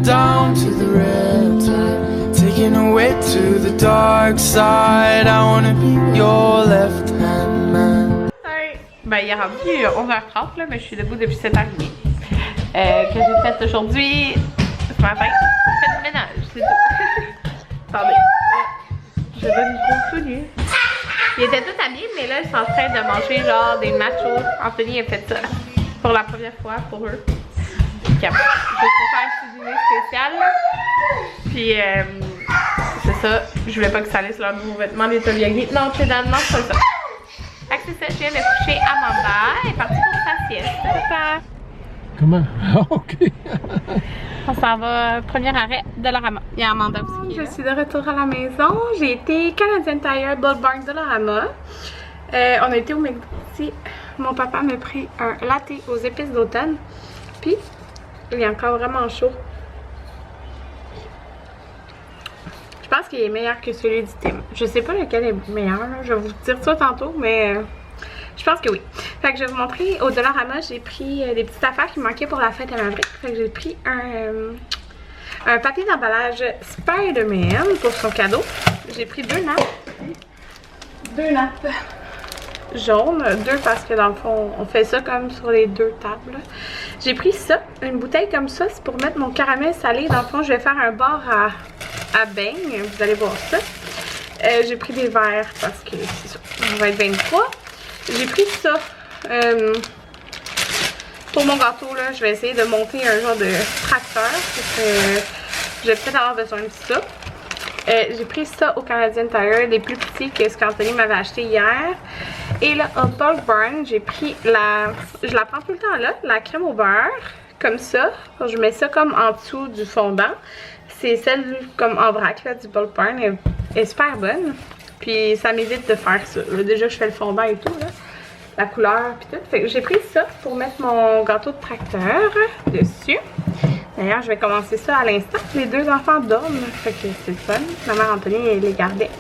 down to the riptide, taking away to the dark side. I wanna be your left hand man. Hey. Ben, il est rendu 11h30, là, mais je suis debout depuis 7h30. Que j'ai fait aujourd'hui, ce matin, j'ai fait du ménage, c'est tout. Attendez, je donne une pause tout nu. Il était tout habillé, mais là, ils sont en train de manger genre des nachos. Anthony a fait ça pour la première fois pour eux. Puis après, je vais faire un petit dîner spécial. Puis, c'est ça. Je voulais pas que ça allait sur leurs nouveaux vêtements, les Tobiagi. Non, c'est dans non, c'est ça. Fait que c'est ça, je viens de coucher Amanda. Elle est partie pour sa sieste. Papa. Comment? Ok. On s'en va, premier arrêt Dollarama. Il y a Amanda aussi. Je suis de retour à la maison. J'ai été Canadian Tire, Bulk Barn, Dollarama. On a été au McDo. Mon papa m'a pris un latte aux épices d'automne. Puis, il est encore vraiment chaud. Je pense qu'il est meilleur que celui du Tim. Je sais pas lequel est meilleur. Je vais vous dire ça tantôt, mais je pense que oui. Fait que je vais vous montrer au Dollarama, j'ai pris des petites affaires qui manquaient pour la fête à Maverick. Fait que j'ai pris un papier d'emballage Spider-Man pour son cadeau. J'ai pris deux nappes. Deux nappes jaunes. Deux parce que dans le fond, on fait ça comme sur les deux tables. J'ai pris ça, une bouteille comme ça, c'est pour mettre mon caramel salé. Dans le fond, je vais faire un bar à beigne. Vous allez voir ça. J'ai pris des verres parce que c'est ça, on va être 23. J'ai pris ça pour mon gâteau, là. Je vais essayer de monter un genre de tracteur. Parce que je vais peut-être avoir besoin de ça. J'ai pris ça au Canadian Tire, des plus petits que ce qu'Anthony m'avait acheté hier. Et là, au Bulk Barn, j'ai pris je la prends tout le temps là, la crème au beurre, comme ça. Je mets ça comme en dessous du fondant. C'est celle comme en vrac là, du Bulk Barn. Elle est super bonne. Puis ça m'évite de faire ça. Là, déjà, je fais le fondant et tout, là. La couleur puis tout. Fait que j'ai pris ça pour mettre mon gâteau de tracteur dessus. D'ailleurs, je vais commencer ça à l'instant. Les deux enfants dorment, fait que c'est le fun. Ma mère Anthony, elle les gardait.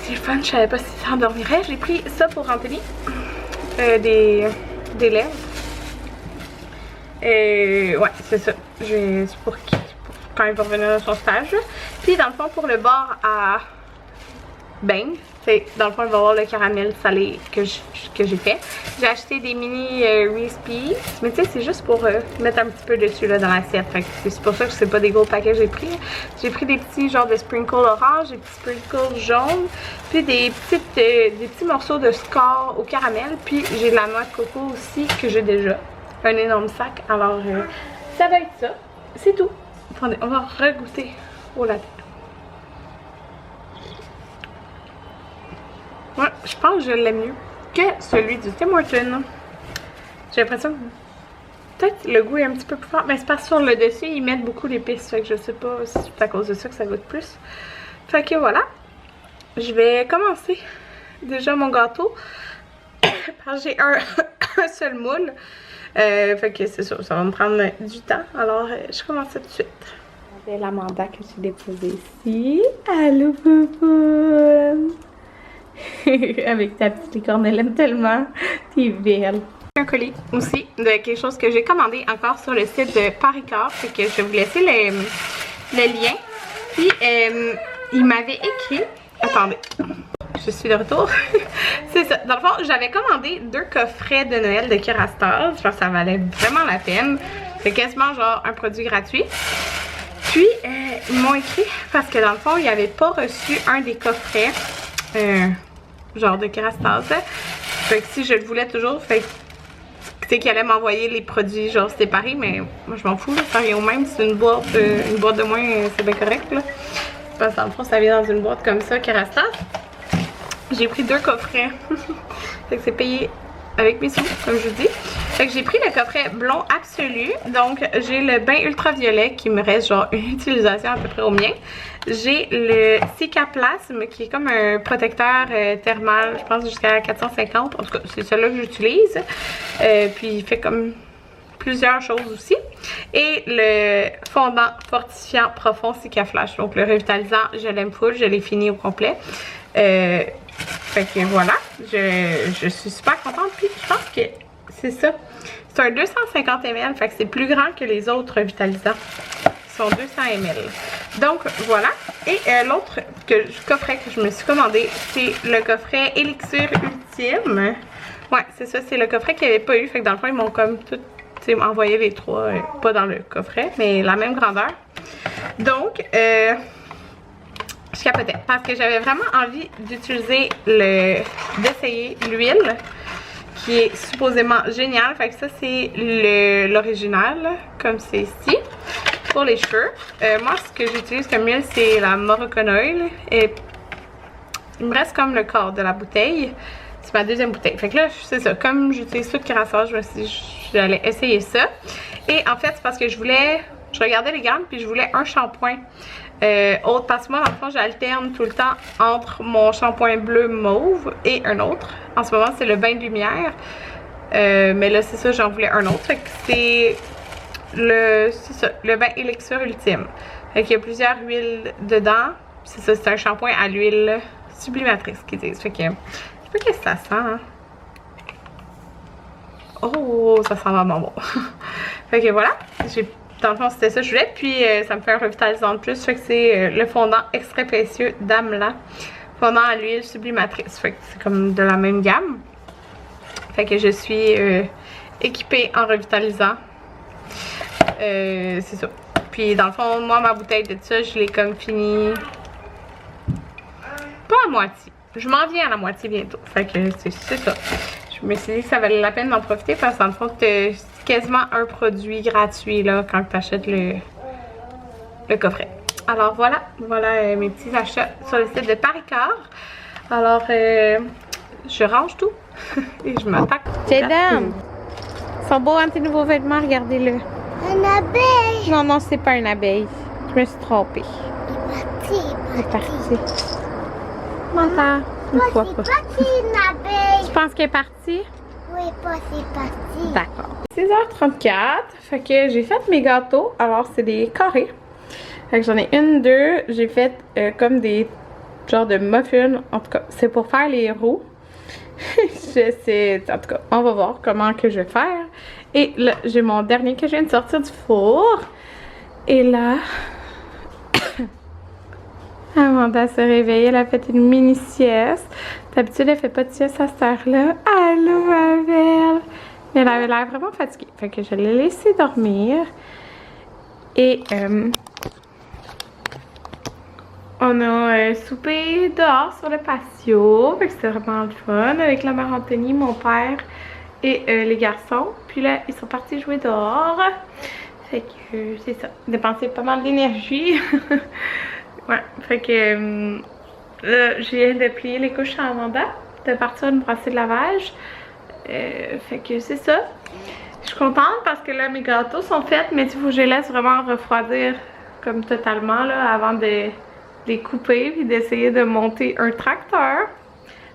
C'est le fun, je savais pas si ça endormirait. J'ai pris ça pour Anthony. Des lèvres. Ouais, c'est ça. C'est pour quand il va revenir dans son stage. Puis dans le fond, pour le bord à beigne. Dans le fond, il va y avoir le caramel salé que j'ai fait. J'ai acheté des mini Reese's Pieces. Mais tu sais, c'est juste pour mettre un petit peu dessus là, dans l'assiette. C'est pour ça que c'est pas des gros paquets que j'ai pris. J'ai pris des petits genres de sprinkles orange, des petits sprinkles jaunes. Puis des petits morceaux de score au caramel. Puis j'ai de la noix de coco aussi que j'ai déjà. Un énorme sac. Alors, ça va être ça. C'est tout. Attendez, on va regoûter au latte. Ouais, je pense que je l'aime mieux que celui du Tim Hortons. J'ai l'impression que peut-être le goût est un petit peu plus fort. Mais c'est parce que sur le dessus, ils mettent beaucoup d'épices. Fait que je sais pas si c'est à cause de ça que ça goûte plus. Fait que voilà. Je vais commencer déjà mon gâteau. Parce que j'ai un seul moule. Fait que c'est sûr, ça va me prendre du temps. Alors, je commence tout de suite. J'ai l'Amanda que j'ai déposée ici. Allô, poupou! Avec ta petite licorne, elle aime tellement. T'es belle. Un colis aussi de quelque chose que j'ai commandé encore sur le site de Paricar. Fait que je vais vous laisser le lien. Puis il m'avait écrit. Attendez. Je suis de retour. C'est ça. Dans le fond, j'avais commandé 2 coffrets de Noël de Kerastase. Je pense que ça valait vraiment la peine. C'est quasiment genre un produit gratuit. Puis ils m'ont écrit parce que dans le fond, ils n'avaient pas reçu un des coffrets. Genre de Kerastase. Fait que si je le voulais toujours, fait que tu sais qu'ils allaient m'envoyer les produits genre séparés, mais moi je m'en fous, là, ça revient au même. C'est une boîte de moins, c'est bien correct là. Parce que dans le fond, ça vient dans une boîte comme ça, Kerastase. J'ai pris 2 coffrets. Fait que c'est payé avec mes sous, comme je vous dis. Fait que j'ai pris le coffret blond absolu. Donc j'ai le bain ultraviolet qui me reste genre une utilisation à peu près au mien. J'ai le Cicaplast qui est comme un protecteur thermal, je pense jusqu'à 450. En tout cas, c'est celui-là que j'utilise. Puis il fait comme plusieurs choses aussi. Et le fondant fortifiant profond Cicaflash. Donc le revitalisant, je l'aime full, je l'ai fini au complet. Fait que voilà, je suis super contente. Puis je pense que c'est ça. C'est un 250 ml, fait que c'est plus grand que les autres revitalisants. Ils sont 200 ml. Donc voilà. Et l'autre coffret que je me suis commandé, c'est le coffret Élixir Ultime. Ouais, c'est ça, c'est le coffret qu'il n'y avait pas eu. Fait que dans le fond, ils m'ont comme tout envoyé les trois, pas dans le coffret, mais la même grandeur. Donc, je capotais parce que j'avais vraiment envie d'utiliser d'essayer l'huile qui est supposément géniale. Fait que ça, c'est l'original, comme c'est ici. Pour les cheveux, moi, ce que j'utilise comme huile, c'est la Moroccan Oil. Et il me reste comme le quart de la bouteille. C'est ma deuxième bouteille. Fait que là, c'est ça. Comme j'utilise tout de Curaçao, je me suis dit que j'allais essayer ça. Et en fait, c'est parce que je regardais les gammes, puis je voulais un shampoing autre. Parce que moi, dans le fond, j'alterne tout le temps entre mon shampoing bleu mauve et un autre. En ce moment, c'est le bain de lumière. Mais là, c'est ça, j'en voulais un autre. Fait que c'est le bain Élixir Ultime. Fait qu'il y a plusieurs huiles dedans. C'est ça, c'est un shampoing à l'huile sublimatrice qu'ils disent. Fait que, je sais pas qu'est-ce que ça sent. Hein? Oh, ça sent vraiment bon. Fait que voilà, dans le fond, c'était ça que je voulais. Puis, ça me fait un revitalisant de plus. Fait que c'est le fondant extra précieux d'Amla. Fondant à l'huile sublimatrice. Fait que c'est comme de la même gamme. Fait que je suis équipée en revitalisant. C'est ça. Puis dans le fond, moi, ma bouteille de ça, je l'ai comme fini. Pas à moitié. Je m'en viens à la moitié bientôt. Fait que c'est ça. Je me suis dit que ça valait la peine d'en profiter parce que dans le fond, c'est quasiment un produit gratuit là quand tu achètes le coffret. Alors voilà mes petits achats sur le site de Paricar. Alors, je range tout et je m'attaque. Jadam! Ils sont beaux, hein, tes nouveaux vêtements, regardez-le. Une abeille. Non, c'est pas une abeille. Je me suis trompée. Il est parti. Menteur. Une fois C'est pas. parti une abeille. Tu penses qu'elle est partie? Oui, pas c'est parti. D'accord. 6h34. Fait que j'ai fait mes gâteaux. Alors, c'est des carrés. Fait que j'en ai une, deux. J'ai fait comme des genres de muffins. En tout cas, c'est pour faire les roues. En tout cas, on va voir comment que je vais faire. Et là, j'ai mon dernier que je viens de sortir du four. Et là, Amanda se réveille. Elle a fait une mini sieste. D'habitude, elle fait pas de sieste à cette heure-là. Allô, ma belle! Mais elle avait l'air vraiment fatiguée. Fait que je l'ai laissée dormir. Et on a soupé dehors sur le patio. Fait que c'était vraiment le fun avec la mère Anthony, mon père et les garçons. Puis là, ils sont partis jouer dehors. Fait que c'est ça. Dépenser pas mal d'énergie. Ouais. Fait que là, je viens de plier les couches à Amanda. De partir une brassée de lavage. Fait que c'est ça. Je suis contente parce que là, mes gâteaux sont faits. Mais il faut que je les laisse vraiment refroidir comme totalement là avant de les couper puis d'essayer de monter un tracteur.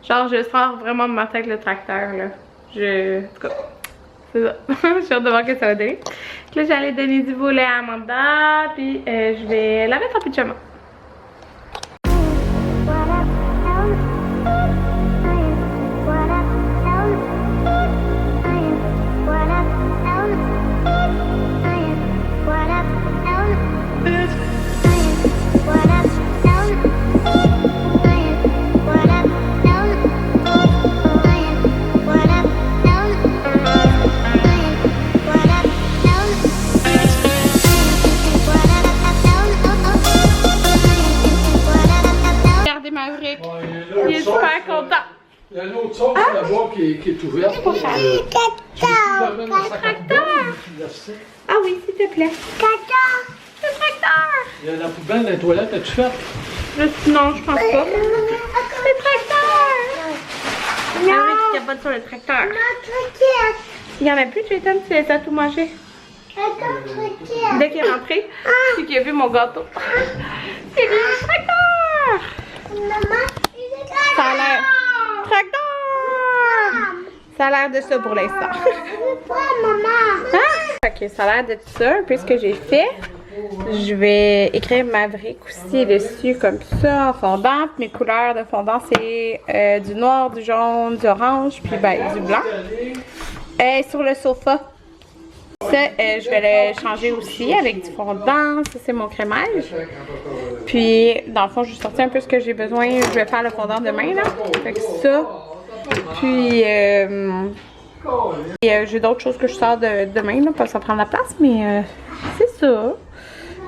Genre, je sors vraiment de ma tête le tracteur là. En tout cas, c'est ça. J'ai hâte de voir ce que ça va donner. Là, j'allais donner du volet à Amanda puis je vais la mettre en pyjama. Il est super content. Il y a une autre sauce là-bas qui est ouverte. Tracteur. Ah oui, s'il te plaît. Tracteur. Le tracteur! Il y a la poubelle dans les toilettes, as-tu fait? Non, je pense pas. Le tracteur! Non! Ah oui, tu capotes sur le tracteur. Il y en a plus, Jayton, tu les as tout mangé. Dès qu'il est rentré, c'est qu'il a vu mon gâteau. C'est le tracteur! Ça a l'air... Tracteur! Ça a l'air de ça pour l'instant. Hein? Ok, ça a l'air de ça, un peu ce que j'ai fait. Je vais écrire Maverick aussi dessus comme ça en fondant. Puis mes couleurs de fondant c'est du noir, du jaune, du orange, puis ben du blanc. Sur le sofa. Ça, je vais le changer aussi avec du fondant. Ça, c'est mon crémage. Puis, dans le fond, je vais sortir un peu ce que j'ai besoin. Je vais faire le fondant demain, là. Fait que ça. Puis, j'ai d'autres choses que je sors demain, là, parce que ça prend de la place. Mais c'est ça.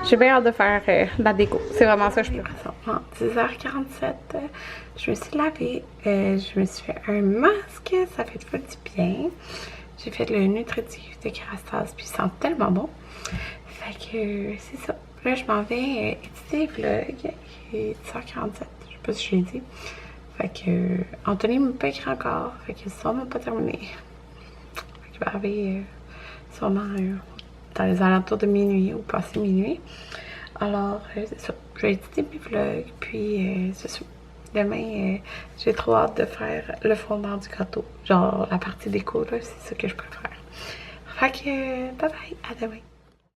J'ai bien hâte de faire la déco. C'est vraiment ça que je peux faire. 10h47, je me suis lavée. Je me suis fait un masque. Ça fait tout du bien. J'ai fait le nutritif de Kerastase, puis il sent tellement bon. Fait que c'est ça. Là, je m'en vais éditer le vlog. Il est 10h47. Je sais pas si je l'ai dit. Fait que Anthony m'a pas écrit encore. Fait que ça m'a pas terminé. Fait qu'il va arriver sûrement dans les alentours de minuit ou passé minuit. Alors, c'est ça. Je vais éditer mes vlogs. Puis, c'est ça. Demain, j'ai trop hâte de faire le fondant du gâteau. Genre, la partie déco, là, c'est ça que je préfère. Fait que, bye bye, à demain.